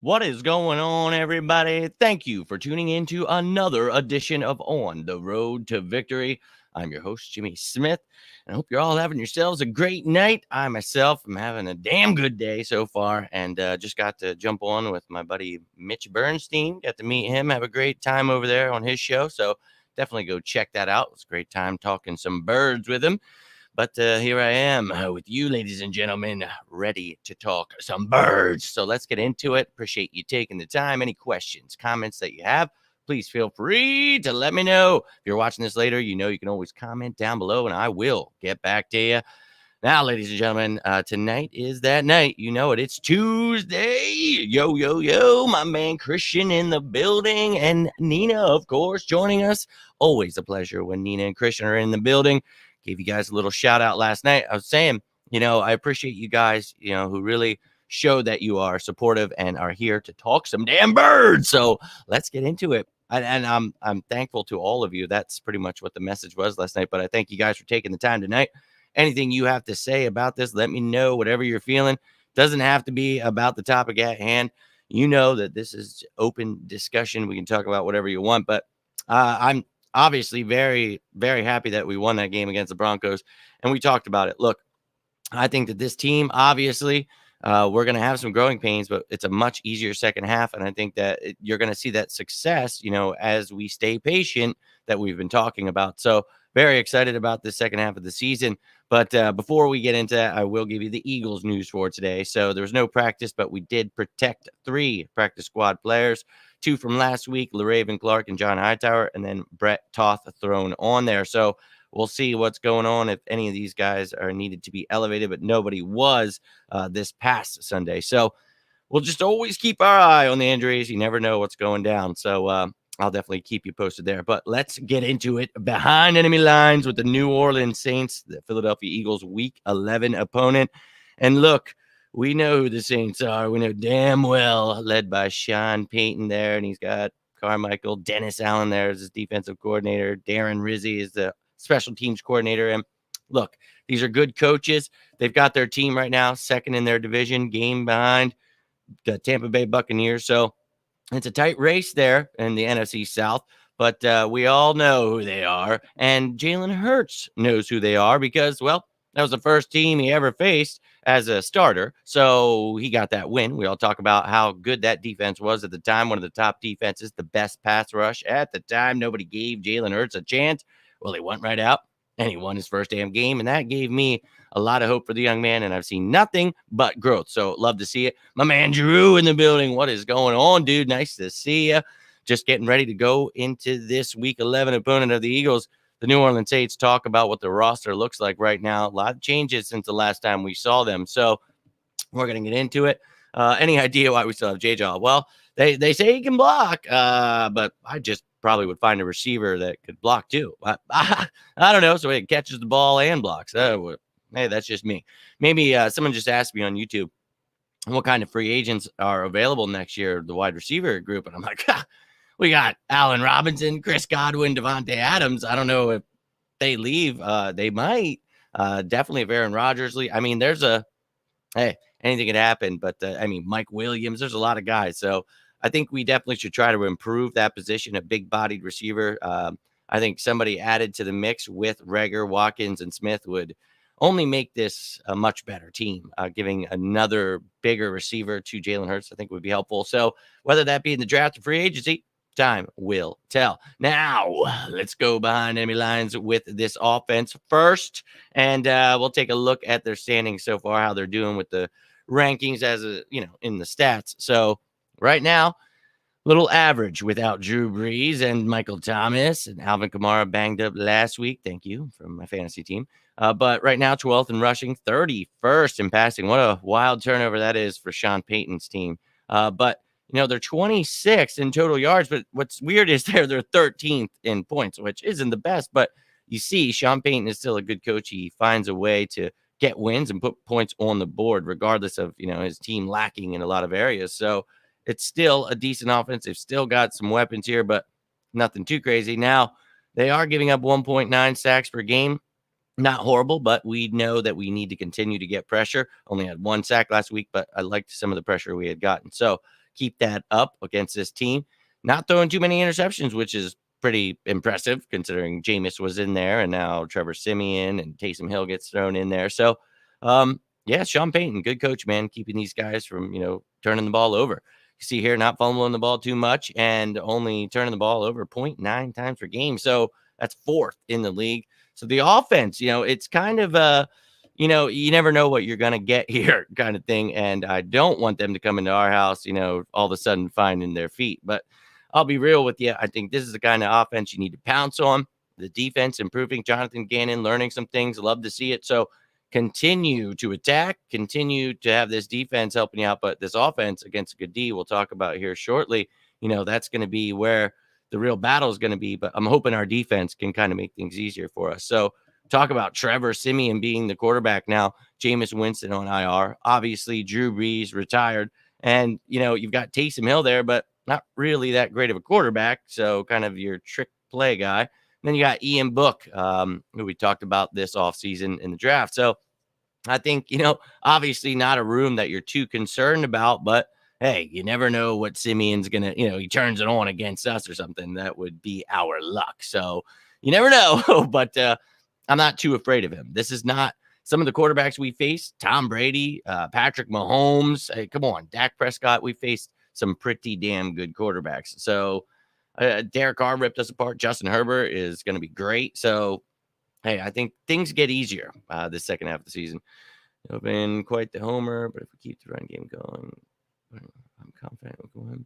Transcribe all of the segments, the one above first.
What is going on, everybody? Thank you for tuning in to another edition of On the Road to Victory. I'm your host, Jimmy Smith, and I hope you're all having yourselves a great night. I myself am having a damn good day so far, and just got to jump on with my buddy Mitch Bernstein. Got to meet him, have a great time over there on his show, so definitely go check that out. It was a great time talking some birds with him. But here I am with you, ladies and gentlemen, ready to talk some birds. So let's get into it. Appreciate you taking the time. Any questions, comments that you have, please feel free to let me know. If you're watching this later, you know you can always comment down below and I will get back to you. Now, ladies and gentlemen, tonight is that night. You know it. It's Tuesday. Yo, yo, yo. My man Christian in the building and Nina, of course, joining us. Always a pleasure when Nina and Christian are in the building. Gave you guys a little shout out last night. I was saying, I appreciate you guys, who really show that you are supportive and are here to talk some damn birds. So let's get into it. And I'm thankful to all of you. That's pretty much what the message was last night. But I thank you guys for taking the time tonight. Anything you have to say about this, let me know. Whatever you're feeling, doesn't have to be about the topic at hand. You know that this is open discussion. We can talk about whatever you want. But I'm obviously very, very happy that we won that game against the Broncos. And we talked about it. Look, I think that this team, obviously, we're going to have some growing pains, but it's a much easier second half. And I think that you're going to see that success, as we stay patient that we've been talking about. So very excited about the second half of the season. But before we get into that, I will give you the Eagles news for today. So there was no practice, but we did protect 3 practice squad players. 2 from last week, LaRaven Clark and John Hightower, and then Brett Toth thrown on there. So we'll see what's going on if any of these guys are needed to be elevated, but nobody was this past Sunday. So we'll just always keep our eye on the injuries. You never know what's going down. So I'll definitely keep you posted there. But let's get into it. Behind enemy lines with the New Orleans Saints, the Philadelphia Eagles Week 11 opponent. And look, we know who the Saints are. We know damn well, led by Sean Payton there. And he's got Carmichael, Dennis Allen there as his defensive coordinator. Darren Rizzi is the special teams coordinator. And look, these are good coaches. They've got their team right now, second in their division, game behind the Tampa Bay Buccaneers. So it's a tight race there in the NFC South, but we all know who they are. And Jalen Hurts knows who they are because, well, that was the first team he ever faced as a starter. So he got that win. We all talk about how good that defense was at the time. One of the top defenses, the best pass rush at the time. Nobody gave Jalen Hurts a chance. Well, he went right out and he won his first damn game. And that gave me a lot of hope for the young man. And I've seen nothing but growth. So love to see it. My man Drew in the building. What is going on, dude? Nice to see you. Just getting ready to go into this week 11 opponent of the Eagles. The New Orleans Saints, talk about what the roster looks like right now. A lot of changes since the last time we saw them. So we're going to get into it. Any idea why we still have J-Jaw? Well, they say he can block, but I just probably would find a receiver that could block too. I don't know. So he catches the ball and blocks. Hey, that's just me. Maybe someone just asked me on YouTube what kind of free agents are available next year, the wide receiver group. And I'm like, we got Allen Robinson, Chris Godwin, Devontae Adams. I don't know if they leave. They might. Definitely if Aaron Rodgers leave. I mean, anything could happen. But, Mike Williams, there's a lot of guys. So I think we definitely should try to improve that position, a big-bodied receiver. I think somebody added to the mix with Reagor, Watkins, and Smith would only make this a much better team. Giving another bigger receiver to Jalen Hurts, I think would be helpful. So whether that be in the draft or free agency, time will tell. Now, let's go behind enemy lines with this offense first, and we'll take a look at their standings so far, how they're doing with the rankings in the stats. So right now, little average without Drew Brees and Michael Thomas, and Alvin Kamara banged up last week. Thank you from my fantasy team. But right now, 12th in rushing, 31st in passing. What a wild turnover that is for Sean Payton's team. But they're 26th in total yards, but what's weird is they're 13th in points, which isn't the best. But you see, Sean Payton is still a good coach. He finds a way to get wins and put points on the board, regardless of, his team lacking in a lot of areas. So it's still a decent offense. They've still got some weapons here, but nothing too crazy. Now, they are giving up 1.9 sacks per game. Not horrible, but we know that we need to continue to get pressure. Only had 1 sack last week, but I liked some of the pressure we had gotten. So keep that up against this team. Not throwing too many interceptions, which is pretty impressive considering Jameis was in there and now Trevor Siemian and Taysom Hill gets thrown in there. So, yeah, Sean Payton, good coach, man, keeping these guys from, turning the ball over. You see here, not fumbling the ball too much and only turning the ball over 0.9 times per game. So that's 4th in the league. So the offense, it's kind of you never know what you're going to get here kind of thing. And I don't want them to come into our house, all of a sudden finding their feet. But I'll be real with you. I think this is the kind of offense you need to pounce on. The defense improving. Jonathan Gannon learning some things. Love to see it. So continue to attack. Continue to have this defense helping you out. But this offense against a good D, we'll talk about here shortly. That's going to be where the real battle is going to be. But I'm hoping our defense can kind of make things easier for us. So talk about Trevor Siemian being the quarterback now. Jameis Winston on IR. Obviously, Drew Brees retired. And, you've got Taysom Hill there, but not really that great of a quarterback. So kind of your trick play guy. And then you got Ian Book, who we talked about this offseason in the draft. So I think, obviously not a room that you're too concerned about, but hey, you never know what Simeon's going to, he turns it on against us or something. That would be our luck. So you never know, but I'm not too afraid of him. This is not some of the quarterbacks we face. Tom Brady, Patrick Mahomes. Hey, come on, Dak Prescott. We faced some pretty damn good quarterbacks. So Derek Carr ripped us apart. Justin Herbert is going to be great. So, hey, I think things get easier this second half of the season. I've been quite the homer, but if we keep the run game going, I'm confident we'll go.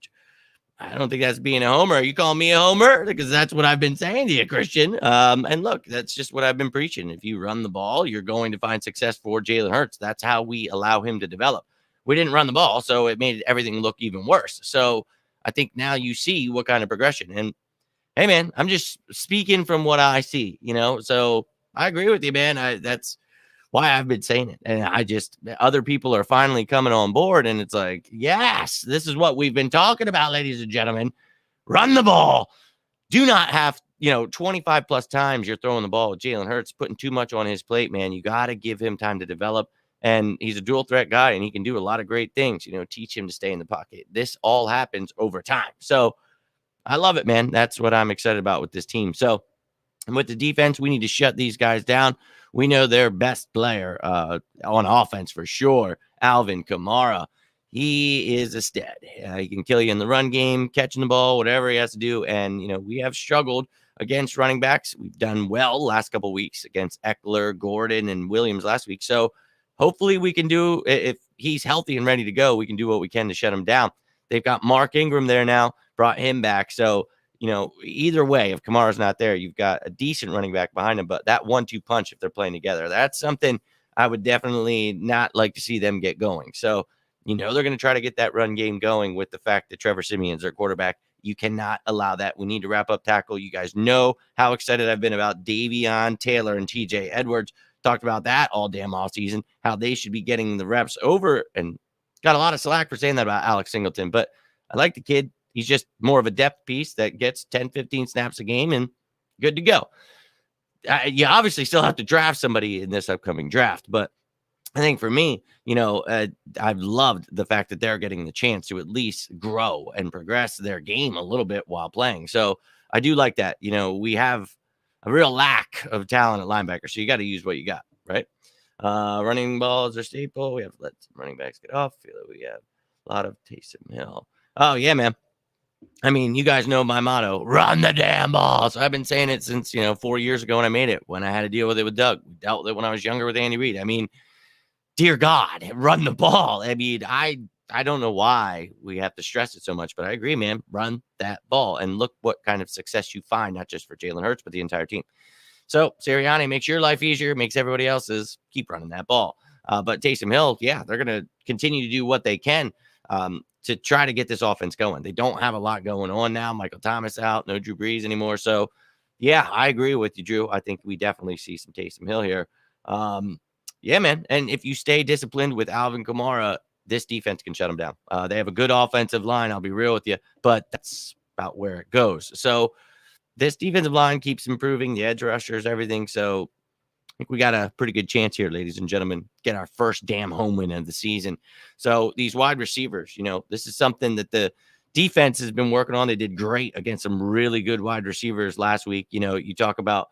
I don't think that's being a homer. You call me a homer? Because that's what I've been saying to you, Christian. And look, that's just what I've been preaching. If you run the ball, you're going to find success for Jalen Hurts. That's how we allow him to develop. We didn't run the ball, so it made everything look even worse. So I think now you see what kind of progression. And, hey, man, I'm just speaking from what I see, So I agree with you, man. That's why I've been saying it. And other people are finally coming on board. And it's like, yes, this is what we've been talking about, ladies and gentlemen. Run the ball. Do not have, 25 plus times you're throwing the ball with Jalen Hurts, putting too much on his plate, man. You got to give him time to develop. And he's a dual threat guy and he can do a lot of great things, teach him to stay in the pocket. This all happens over time. So I love it, man. That's what I'm excited about with this team. So, and with the defense, we need to shut these guys down. We know their best player on offense for sure, Alvin Kamara. He is a stud. He can kill you in the run game, catching the ball, whatever he has to do. And, we have struggled against running backs. We've done well last couple of weeks against Eckler, Gordon, and Williams last week. So hopefully we can do, if he's healthy and ready to go, we can do what we can to shut him down. They've got Mark Ingram there now, brought him back. So, either way, if Kamara's not there, you've got a decent running back behind him. But that 1-2 punch, if they're playing together, that's something I would definitely not like to see them get going. So, they're going to try to get that run game going with the fact that Trevor Siemian's their quarterback. You cannot allow that. We need to wrap up tackle. You guys know how excited I've been about Davion Taylor and TJ Edwards. Talked about that all damn off season, how they should be getting the reps over, and got a lot of slack for saying that about Alex Singleton. But I like the kid. He's just more of a depth piece that gets 10, 15 snaps a game and good to go. You obviously still have to draft somebody in this upcoming draft, but I think for me, I've loved the fact that they're getting the chance to at least grow and progress their game a little bit while playing. So I do like that. We have a real lack of talent at linebacker, so you got to use what you got, right? Running balls are staple. We have to let some running backs get off. I feel like we have a lot of Taysom Hill. Oh, yeah, man. I mean, you guys know my motto, run the damn ball. So I've been saying it since, 4 years ago when I made it, when I had to deal with it with Doug. We dealt with it when I was younger with Andy Reid. I mean, dear God, run the ball. I mean, I don't know why we have to stress it so much, but I agree, man. Run that ball and look what kind of success you find, not just for Jalen Hurts, but the entire team. So Sirianni makes your life easier, makes everybody else's. Keep running that ball. But Taysom Hill, yeah, they're going to continue to do what they can to try to get this offense going. They don't have a lot going on now. Michael Thomas out, no Drew Brees anymore. So, yeah, I agree with you, Drew. I think we definitely see some Taysom Hill here. Yeah, man. And if you stay disciplined with Alvin Kamara, this defense can shut them down. They have a good offensive line. I'll be real with you, but that's about where it goes. So this defensive line keeps improving, the edge rushers, everything. So think we got a pretty good chance here, ladies and gentlemen, get our first damn home win of the season. So these wide receivers, this is something that the defense has been working on. They did great against some really good wide receivers last week. You talk about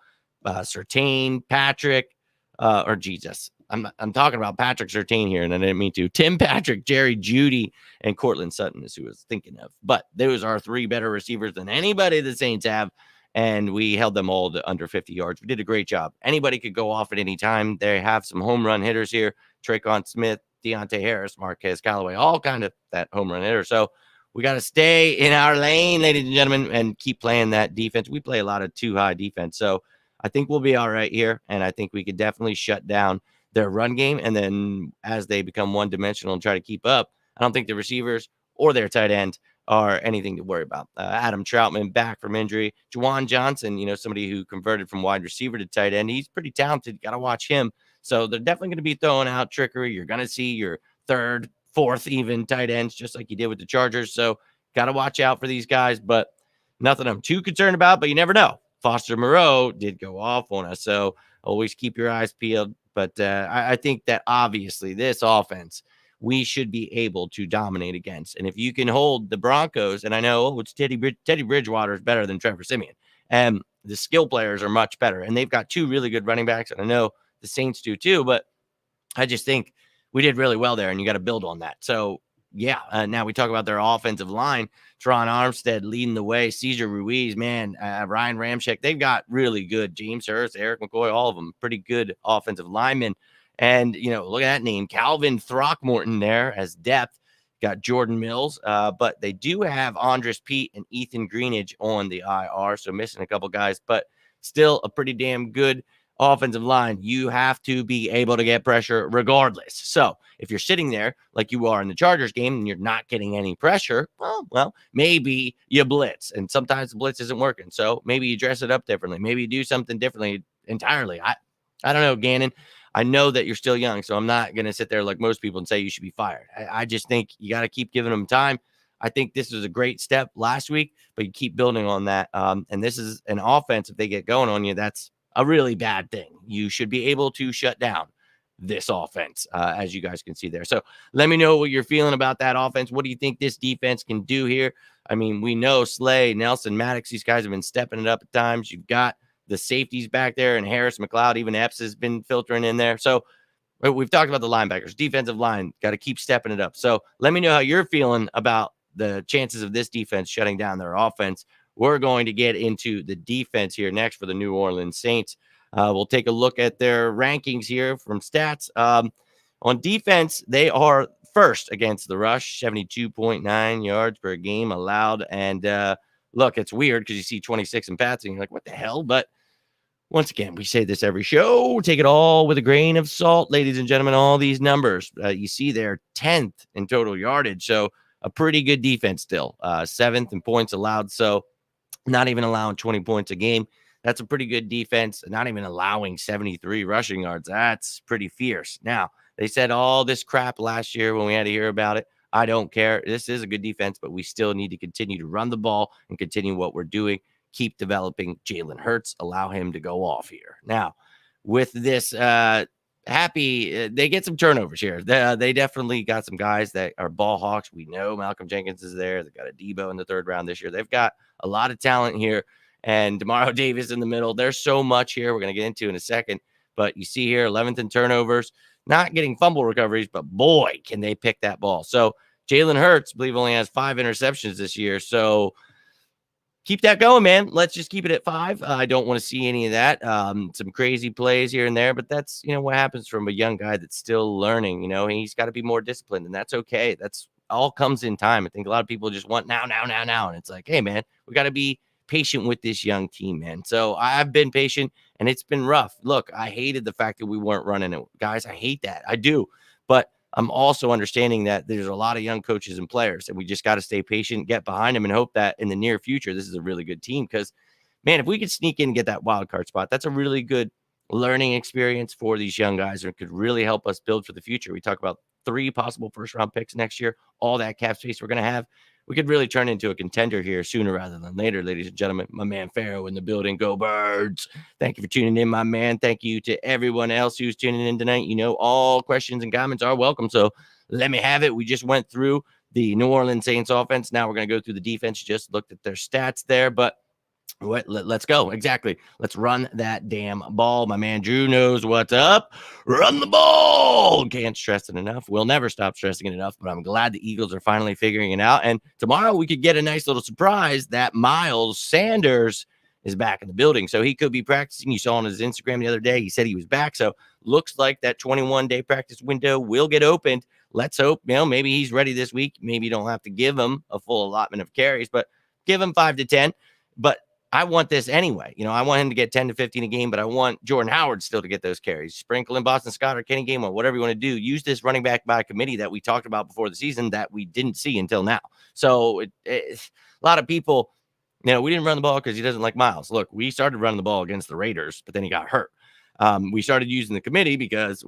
Surtain, Patrick, or Jesus. I'm talking about Patrick Surtain here, and I didn't mean to. Tim Patrick, Jerry Jeudy, and Cortland Sutton is who I was thinking of. But those are 3 better receivers than anybody the Saints have, and we held them all to under 50 yards. We did a great job. Anybody could go off at any time. They have some home run hitters here. Tre'Quan Smith, Deontay Harris, Marquez Callaway, all kind of that home run hitter. So we got to stay in our lane, ladies and gentlemen, and keep playing that defense. We play a lot of too high defense. So I think we'll be all right here, and I think we could definitely shut down their run game. And then as they become one-dimensional and try to keep up, I don't think the receivers or their tight end are anything to worry about. Adam Troutman back from injury. Juwan Johnson, somebody who converted from wide receiver to tight end. He's pretty talented. Got to watch him. So they're definitely going to be throwing out trickery. You're going to see your third, fourth even tight ends, just like you did with the Chargers. So got to watch out for these guys, but nothing I'm too concerned about, but you never know. Foster Moreau did go off on us. So always keep your eyes peeled. But I think that obviously this offense, we should be able to dominate against. And if you can hold the Broncos, and I know it's Teddy Bridgewater is better than Trevor Siemian, and the skill players are much better. And they've got 2 really good running backs. And I know the Saints do too, but I just think we did really well there, and you got to build on that. So, yeah, now we talk about their offensive line. Teron Armstead leading the way. Cesar Ruiz, man, Ryan Ramczyk. They've got really good James Hurst, Eric McCoy, all of them pretty good offensive linemen. And, look at that name, Calvin Throckmorton there as depth. Got Jordan Mills, but they do have Andres Pete and Ethan Greenidge on the IR, so missing a couple guys, but still a pretty damn good offensive line. You have to be able to get pressure regardless. So if you're sitting there like you are in the Chargers game and you're not getting any pressure, well, maybe you blitz, and sometimes the blitz isn't working. So maybe you dress it up differently. Maybe you do something differently entirely. I don't know, Gannon. I know that you're still young, so I'm not going to sit there like most people and say you should be fired. I just think you got to keep giving them time. I think this was a great step last week, but you keep building on that. And this is an offense. If they get going on you, that's a really bad thing. You should be able to shut down this offense, as you guys can see there. So let me know what you're feeling about that offense. What do you think this defense can do here? I mean, we know Slay, Nelson, Maddox, these guys have been stepping it up at times. You've got the safeties back there, and Harris, McLeod, even Epps has been filtering in there. So we've talked about the linebackers, defensive line, got to keep stepping it up. So let me know how you're feeling about the chances of this defense shutting down their offense. We're going to get into the defense here next for the New Orleans Saints. We'll take a look at their rankings here from stats. On defense, they are first against the rush, 72.9 yards per game allowed. And look, it's weird because you see 26 in passing. You're like, what the hell? But once again, we say this every show. Take it all with a grain of salt, ladies and gentlemen. All these numbers you see there, 10th in total yardage. So a pretty good defense still. 7th in points allowed. So not even allowing 20 points a game. That's a pretty good defense. Not even allowing 73 rushing yards. That's pretty fierce. Now, they said all this crap last year when we had to hear about it. I don't care. This is a good defense, but we still need to continue to run the ball and continue what we're doing. Keep developing Jalen Hurts. Allow him to go off here. Now, with this they get some turnovers here. They definitely got some guys that are ball hawks. We know Malcolm Jenkins is there. They've got a Debo in the 3rd round this year. They've got a lot of talent here. And Demario Davis in the middle. There's so much here we're going to get into in a second. But you see here, 11th in turnovers. Not getting fumble recoveries, but boy, can they pick that ball. So Jalen Hurts, I believe, only has 5 interceptions this year. So keep that going, man. Let's just keep it at 5. I don't want to see any of that. Some crazy plays here and there, but that's, what happens from a young guy that's still learning. He's got to be more disciplined, and that's okay. That's all comes in time. I think a lot of people just want now. And it's like, hey, man, we got to be patient with this young team, man. So I've been patient, and it's been rough. Look, I hated the fact that we weren't running it. Guys, I hate that. I do. But I'm also understanding that there's a lot of young coaches and players, and we just got to stay patient, get behind them, and hope that in the near future, this is a really good team. Because, man, if we could sneak in and get that wild card spot, that's a really good learning experience for these young guys, and it could really help us build for the future. We talk about 3 possible first-round picks next year, all that cap space we're going to have, we could really turn into a contender here sooner rather than later, ladies and gentlemen. My man Pharaoh in the building. Go Birds. Thank you for tuning in, my man. Thank you to everyone else who's tuning in tonight. You know, all questions and comments are welcome, so let me have it. We just went through the New Orleans Saints offense. Now we're going to go through the defense. Just looked at their stats there, but let's go. Exactly. Let's run that damn ball. My man Drew knows what's up. Run the ball. Can't stress it enough. We'll never stop stressing it enough, but I'm glad the Eagles are finally figuring it out. And tomorrow we could get a nice little surprise that Miles Sanders is back in the building. So he could be practicing. You saw on his Instagram the other day, he said he was back. So looks like that 21-day practice window will get opened. Let's hope, maybe he's ready this week. Maybe you don't have to give him a full allotment of carries, but give him 5 to 10. But I want this anyway. I want him to get 10 to 15 a game, but I want Jordan Howard still to get those carries. Sprinkle in Boston Scott or Kenny Gainwell, whatever you want to do. Use this running back by committee that we talked about before the season that we didn't see until now. So a lot of people, we didn't run the ball because he doesn't like Miles. Look, we started running the ball against the Raiders, but then he got hurt. We started using the committee because,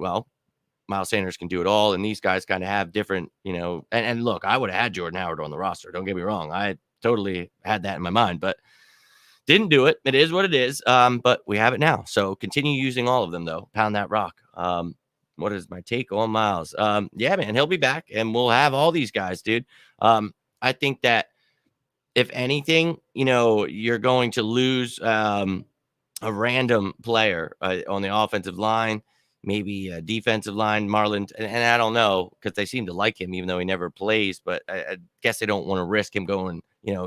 Miles Sanders can do it all, and these guys kind of have different, and look, I would have had Jordan Howard on the roster. Don't get me wrong. I totally had that in my mind, but didn't do it. It is what it is. But we have it now. So continue using all of them, though. Pound that rock. What is my take on Miles? Yeah, man, he'll be back, and we'll have all these guys, dude. I think that if anything, you're going to lose a random player on the offensive line, maybe a defensive line, Marlon. And I don't know, because they seem to like him, even though he never plays. But I guess they don't want to risk him going,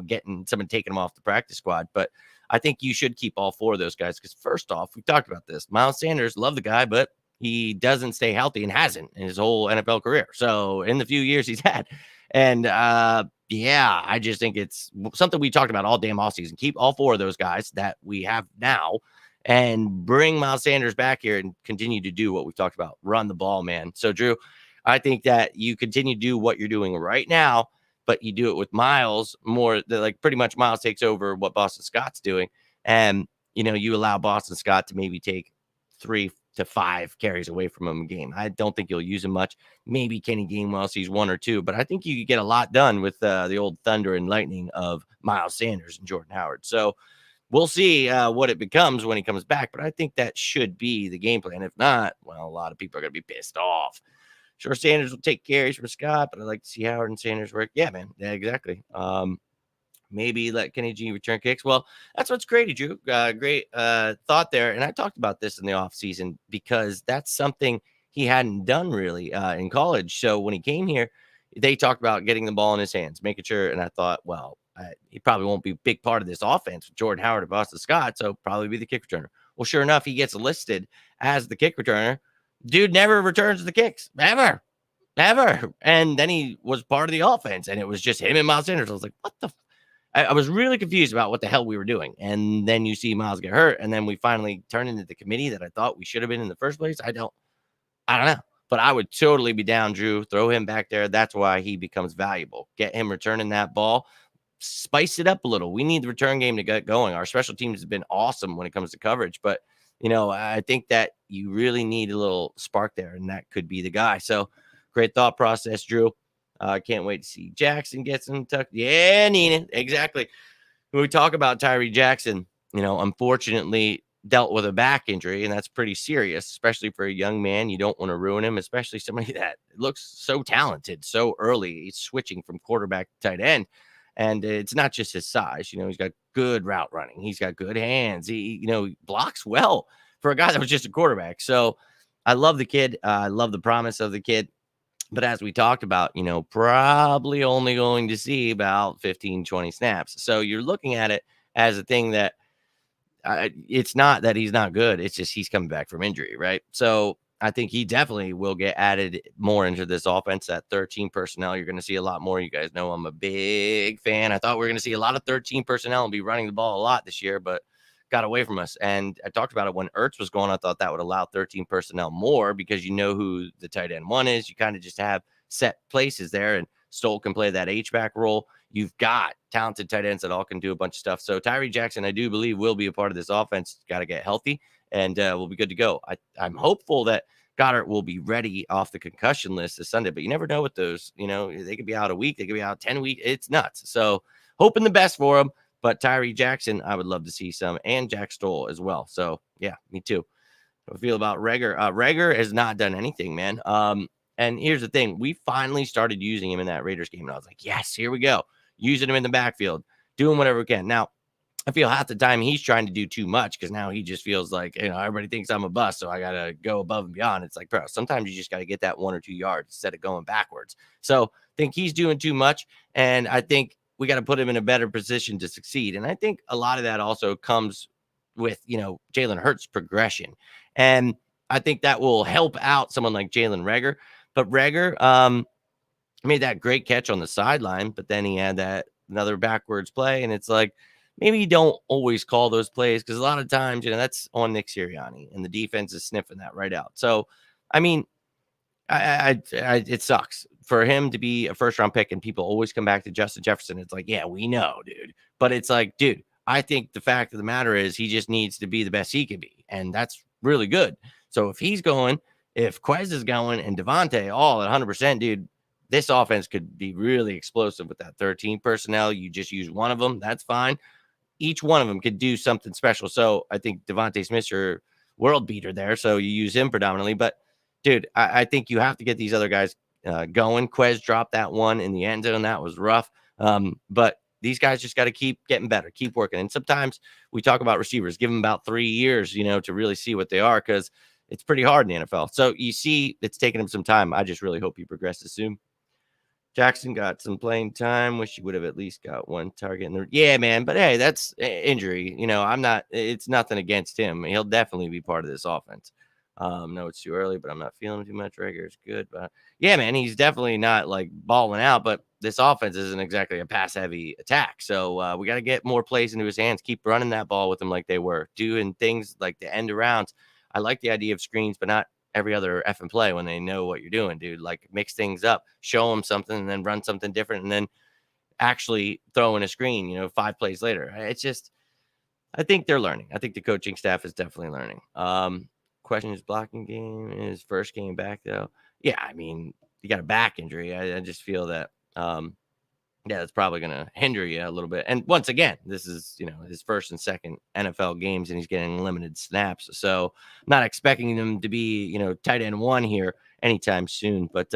getting someone taking him off the practice squad. But I think you should keep all 4 of those guys, because first off, we talked about this. Miles Sanders, love the guy, but he doesn't stay healthy and hasn't in his whole NFL career. So in the few years he's had. And yeah, I just think it's something we talked about all damn offseason. Keep all 4 of those guys that we have now and bring Miles Sanders back here and continue to do what we've talked about. Run the ball, man. So, Drew, I think that you continue to do what you're doing right now, but you do it with Miles more. Like pretty much Miles takes over what Boston Scott's doing. And, you allow Boston Scott to maybe take 3 to 5 carries away from him a game. I don't think you'll use him much. Maybe Kenny Gainwell sees 1 or 2, but I think you could get a lot done with the old thunder and lightning of Miles Sanders and Jordan Howard. So we'll see what it becomes when he comes back, but I think that should be the game plan. If not, well, a lot of people are going to be pissed off. Sure, Sanders will take carries from Scott, but I'd like to see Howard and Sanders work. Yeah, man. Yeah, exactly. Maybe let Kenny G return kicks. Well, that's what's great, Drew. Great thought there. And I talked about this in the offseason because that's something he hadn't done really in college. So when he came here, they talked about getting the ball in his hands, making sure. And I thought, well, he probably won't be a big part of this offense with Jordan Howard and Boston Scott, so probably be the kick returner. Well, sure enough, he gets listed as the kick returner. Dude never returns the kicks, ever. And then he was part of the offense, and it was just him and Miles Sanders. I was like, what the I was really confused about what the hell we were doing. And then you see Miles get hurt, and then we finally turn into the committee that I thought we should have been in the first place. I don't know. But I would totally be down, Drew. Throw him back there. That's why he becomes valuable. Get him returning that ball. Spice it up a little. We need the return game to get going. Our special teams have been awesome when it comes to coverage, but I think that you really need a little spark there, and that could be the guy. So great thought process, Drew. Can't wait to see Jackson get some tuck. Yeah, Neenan. Exactly. When we talk about Tyree Jackson, unfortunately dealt with a back injury, and that's pretty serious, especially for a young man. You don't want to ruin him, especially somebody that looks so talented so early. He's switching from quarterback to tight end. And it's not just his size. He's got good route running. He's got good hands. He blocks well for a guy that was just a quarterback. So I love the kid. I love the promise of the kid. But as we talked about, probably only going to see about 15, 20 snaps. So you're looking at it as a thing that it's not that he's not good. It's just he's coming back from injury, right? So I think he definitely will get added more into this offense. That 13 personnel, you're going to see a lot more. You guys know I'm a big fan. I thought we were going to see a lot of 13 personnel and be running the ball a lot this year, but got away from us. And I talked about it when Ertz was going. I thought that would allow 13 personnel more because who the tight end 1 is. You kind of just have set places there, and Stoll can play that H-back role. You've got talented tight ends that all can do a bunch of stuff. So Tyree Jackson, I do believe, will be a part of this offense. Got to get healthy, and we'll be good to go. I'm hopeful that Goddard will be ready off the concussion list this Sunday, but you never know with those. They could be out a week, they could be out 10 weeks. It's nuts. So hoping the best for him. But Tyree Jackson, I would love to see some, and Jack Stoll as well. So yeah, me too. How I feel about Reagor. Reagor has not done anything, man. And here's the thing: we finally started using him in that Raiders game, and I was like, yes, here we go, using him in the backfield, doing whatever we can. Now, I feel half the time he's trying to do too much because now he just feels like, everybody thinks I'm a bust, so I got to go above and beyond. It's like, bro, sometimes you just got to get that 1 or 2 yards instead of going backwards. So I think he's doing too much, and I think we got to put him in a better position to succeed. And I think a lot of that also comes with, Jalen Hurts' progression. And I think that will help out someone like Jalen Reagor. But Reagor made that great catch on the sideline, but then he had that another backwards play, and it's like, maybe you don't always call those plays because a lot of times, that's on Nick Sirianni, and the defense is sniffing that right out. So, I mean, it sucks for him to be a first-round pick, and people always come back to Justin Jefferson. It's like, yeah, we know, dude. But it's like, dude, I think the fact of the matter is he just needs to be the best he can be, and that's really good. So if he's going, if Quez is going, and Devontae all at 100%, dude, this offense could be really explosive with that 13 personnel. You just use one of them, that's fine. Each one of them could do something special. So I think Devontae Smith's your world beater there. So you use him predominantly. But, dude, I think you have to get these other guys going. Quez dropped that one in the end zone. That was rough. But these guys just got to keep getting better, keep working. And sometimes we talk about receivers, give them about 3 years, to really see what they are, because it's pretty hard in the NFL. So you see it's taking him some time. I just really hope he progresses soon. Jackson got some playing time. Wish he would have at least got one target in the. Yeah, man. But hey, that's injury. It's nothing against him. He'll definitely be part of this offense. No, it's too early, but I'm not feeling too much. Reagor is good. But yeah, man, he's definitely not like balling out. But this offense isn't exactly a pass heavy attack. So we got to get more plays into his hands. Keep running that ball with him like they were doing things like the end arounds. I like the idea of screens, but not every other effing play when they know what you're doing, dude. Like, mix things up, show them something, and then run something different, and then actually throw in a screen, 5 plays later. It's just, I think they're learning. I think the coaching staff is definitely learning. Question is blocking game is first game back, though. Yeah, I mean, you got a back injury. I just feel that, that's probably going to hinder you a little bit. And once again, this is, his first and second NFL games, and he's getting limited snaps. So not expecting him to be, tight end 1 here anytime soon. But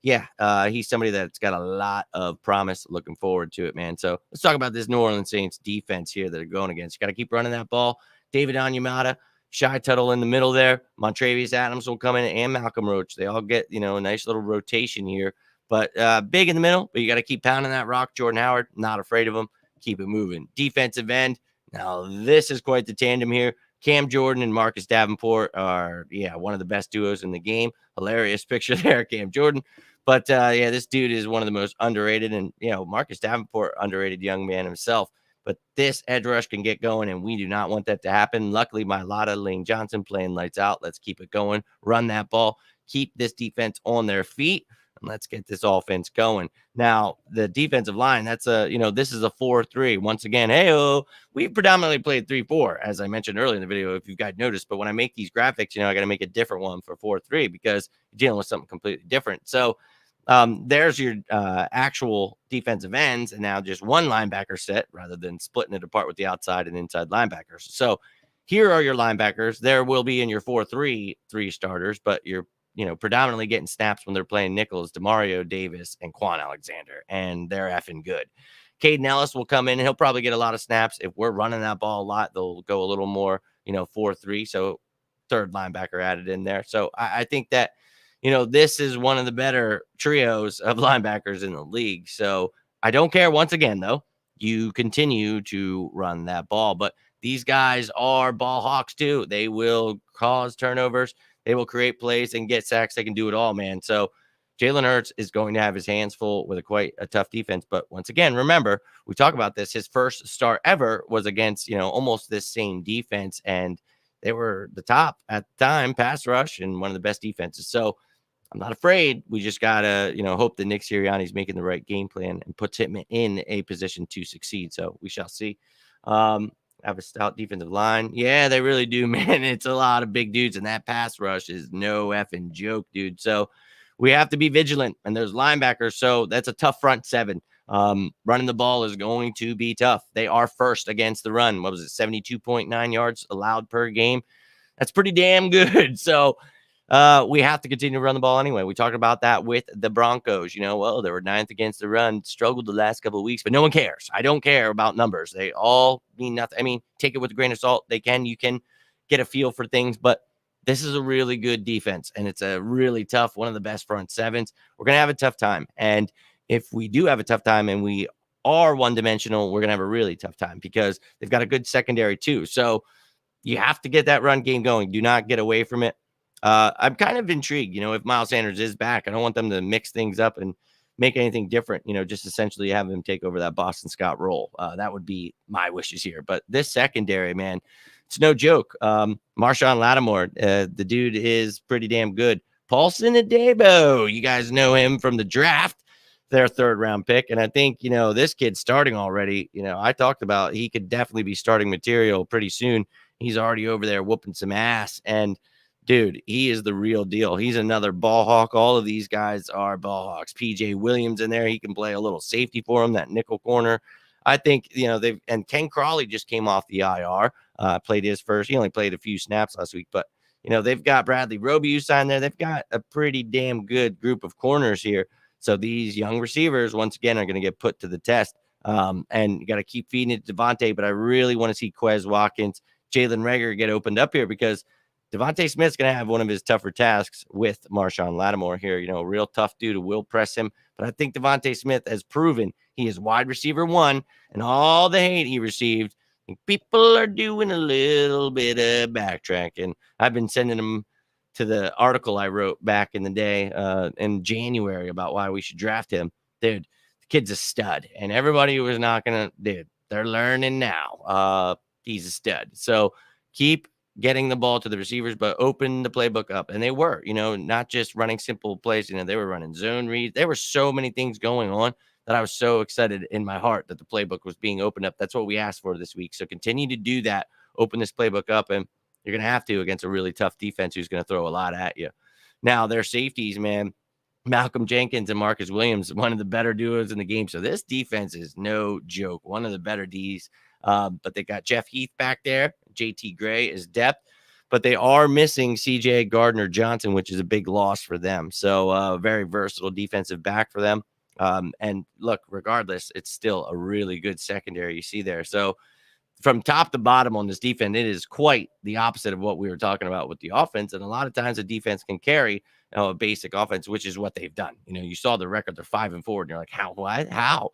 he's somebody that's got a lot of promise. Looking forward to it, man. So let's talk about this New Orleans Saints defense here that they're going against. You got to keep running that ball. David Onyemata, Shy Tuttle in the middle there. Montravius Adams will come in, and Malcolm Roach. They all get, a nice little rotation here. But big in the middle, but you got to keep pounding that rock. Jordan Howard, not afraid of him. Keep it moving. Defensive end. Now, this is quite the tandem here. Cam Jordan and Marcus Davenport are, one of the best duos in the game. Hilarious picture there, Cam Jordan. But, this dude is one of the most underrated. And, Marcus Davenport, underrated young man himself. But this edge rush can get going, and we do not want that to happen. Luckily, Mailata, Lane Johnson playing lights out. Let's keep it going. Run that ball. Keep this defense on their feet. And let's get this offense going. Now, the defensive line, that's this is a 4-3. Once again, we've predominantly played 3-4, as I mentioned earlier in the video, if you guys noticed. But when I make these graphics, I got to make a different one for 4-3 because you're dealing with something completely different. So there's your actual defensive ends, and now just one linebacker set rather than splitting it apart with the outside and inside linebackers. So here are your linebackers. There will be in your 4-3 3 starters, but you're predominantly getting snaps when they're playing nickels, Demario Davis and Quan Alexander, and they're effing good. Caden Ellis will come in, and he'll probably get a lot of snaps. If we're running that ball a lot, they'll go a little more, 4-3. So third linebacker added in there. So I think that, this is one of the better trios of linebackers in the league. So I don't care. Once again, though, you continue to run that ball, but these guys are ball hawks too. They will cause turnovers. They will create plays and get sacks. They can do it all, man. So Jalen Hurts is going to have his hands full with quite a tough defense. But once again, remember, we talk about this. His first start ever was against, almost this same defense. And they were the top at the time, pass rush, and one of the best defenses. So I'm not afraid. We just got to, hope that Nick Sirianni is making the right game plan and puts him in a position to succeed. So we shall see. have a stout defensive line. Yeah, they really do, man. It's a lot of big dudes, and that pass rush is no effing joke, dude. So we have to be vigilant, and there's linebackers. So that's a tough front seven. Running the ball is going to be tough. They are first against the run. What was it? 72.9 yards allowed per game. That's pretty damn good. So we have to continue to run the ball anyway. We talked about that with the Broncos. Well, they were ninth against the run, struggled the last couple of weeks, but no one cares. I don't care about numbers. They all mean nothing. I mean, take it with a grain of salt. You can get a feel for things, but this is a really good defense, and it's a really tough, one of the best front sevens. We're going to have a tough time. And if we do have a tough time and we are one-dimensional, we're going to have a really tough time because they've got a good secondary too. So you have to get that run game going. Do not get away from it. I'm kind of intrigued, if Miles Sanders is back. I don't want them to mix things up and make anything different, just essentially have him take over that Boston Scott role. That would be my wishes here. But this secondary, man, it's no joke. Marshawn Lattimore, the dude is pretty damn good. Paulson Adebo, you guys know him from the draft, their third-round pick. And I think, this kid's starting already. I talked about he could definitely be starting material pretty soon. He's already over there whooping some ass. And dude, he is the real deal. He's another ball hawk. All of these guys are ball hawks. PJ Williams in there. He can play a little safety for him, that nickel corner. I think, and Ken Crawley just came off the IR, played his first. He only played a few snaps last week, but, they've got Bradley Roby signed there. They've got a pretty damn good group of corners here. So these young receivers, once again, are going to get put to the test. And you got to keep feeding it to Devontae, but I really want to see Quez Watkins, Jalen Reagor get opened up here because Devontae Smith's going to have one of his tougher tasks with Marshawn Lattimore here. Real tough dude who will press him. But I think Devontae Smith has proven he is wide receiver one, and all the hate he received, people are doing a little bit of backtracking. I've been sending them to the article I wrote back in the day in January about why we should draft him. Dude, the kid's a stud. And everybody who was not going to, dude, they're learning now. He's a stud. So keep getting the ball to the receivers, but open the playbook up. And they were, not just running simple plays. They were running zone reads. There were so many things going on that I was so excited in my heart that the playbook was being opened up. That's what we asked for this week. So continue to do that. Open this playbook up, and you're going to have to against a really tough defense who's going to throw a lot at you. Now, their safeties, man, Malcolm Jenkins and Marcus Williams, one of the better duos in the game. So this defense is no joke. One of the better Ds. But they got Jeff Heath back there. JT Gray is depth. But they are missing CJ Gardner-Johnson, which is a big loss for them. So very versatile defensive back for them. And look, regardless, it's still a really good secondary you see there. So from top to bottom on this defense, it is quite the opposite of what we were talking about with the offense. And a lot of times the defense can carry a basic offense, which is what they've done. You saw the record, they're 5-4, and you're like, how, what, how?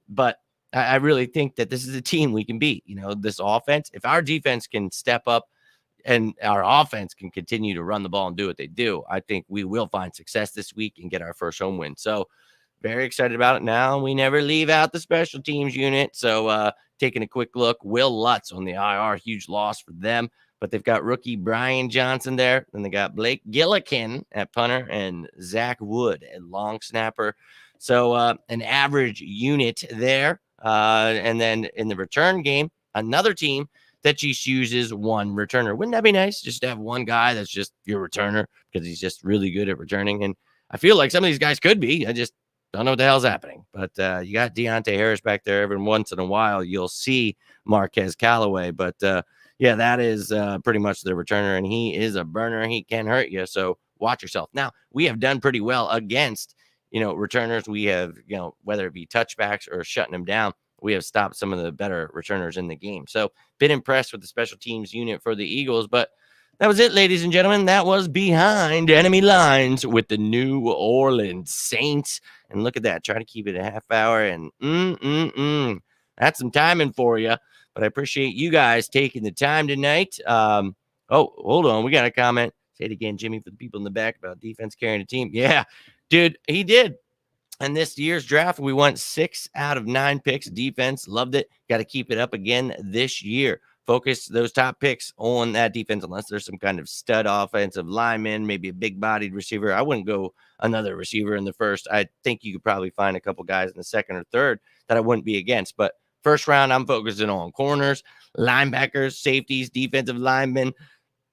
But I really think that this is a team we can beat. This offense, if our defense can step up and our offense can continue to run the ball and do what they do, I think we will find success this week and get our first home win. So very excited about it now. We never leave out the special teams unit. So taking a quick look, Will Lutz on the IR, huge loss for them. But they've got rookie Brian Johnson there. Then they got Blake Gillikin at punter and Zach Wood at long snapper. So an average unit there. And then in the return game, another team that just uses one returner. Wouldn't that be nice? Just to have one guy that's just your returner because he's just really good at returning. And I feel like some of these guys could be. I just don't know what the hell's happening. But you got Deontay Harris back there. Every once in a while, you'll see Marquez Callaway. But, yeah, that is pretty much the returner, and he is a burner. He can hurt you, so watch yourself. Now, we have done pretty well against, returners. We have, whether it be touchbacks or shutting them down, we have stopped some of the better returners in the game. So, been impressed with the special teams unit for the Eagles, but that was it, ladies and gentlemen. That was Behind Enemy Lines with the New Orleans Saints. And look at that. Try to keep it a half hour. And that's some timing for you. But I appreciate you guys taking the time tonight. Oh, hold on. We got a comment. Say it again, Jimmy, for the people in the back about defense carrying a team. Yeah, dude, he did. And this year's draft, we went 6 out of 9 picks. Defense, loved it. Got to keep it up again this year. Focus those top picks on that defense unless there's some kind of stud offensive lineman, maybe a big-bodied receiver. I wouldn't go another receiver in the first. I think you could probably find a couple guys in the second or third that I wouldn't be against. But First round, I'm focusing on corners, linebackers, safeties, defensive linemen,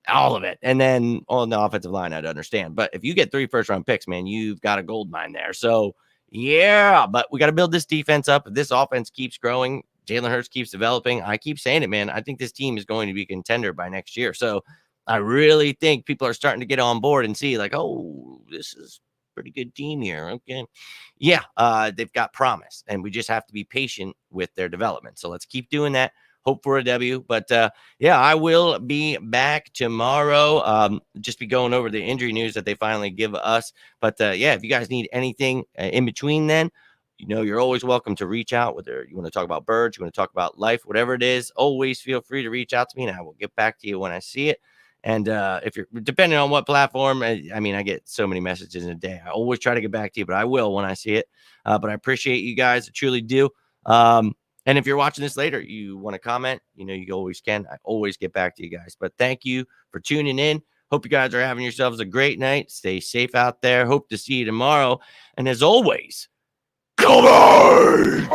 all of it. And then on the offensive line, I'd understand. But if you get 3 first-round picks, man, you've got a gold mine there. So, yeah, but we got to build this defense up. If this offense keeps growing, Jalen Hurts keeps developing, I keep saying it, man, I think this team is going to be a contender by next year. So I really think people are starting to get on board and see like, oh, this is a pretty good team here. Okay. Yeah, they've got promise, and we just have to be patient with their development. So let's keep doing that. Hope for a W. But yeah, I will be back tomorrow. Just be going over the injury news that they finally give us. But yeah, if you guys need anything in between then, you know, you're always welcome to reach out, whether you want to talk about birds, you want to talk about life, whatever it is, always feel free to reach out to me and I will get back to you when I see it. And if you're depending on what platform, I mean, I get so many messages in a day. I always try to get back to you, but I will when I see it. But I appreciate you guys. I truly do. And if you're watching this later, you want to comment, you know, you always can. I always get back to you guys. But thank you for tuning in. Hope you guys are having yourselves a great night. Stay safe out there. Hope to see you tomorrow. And as always, come on!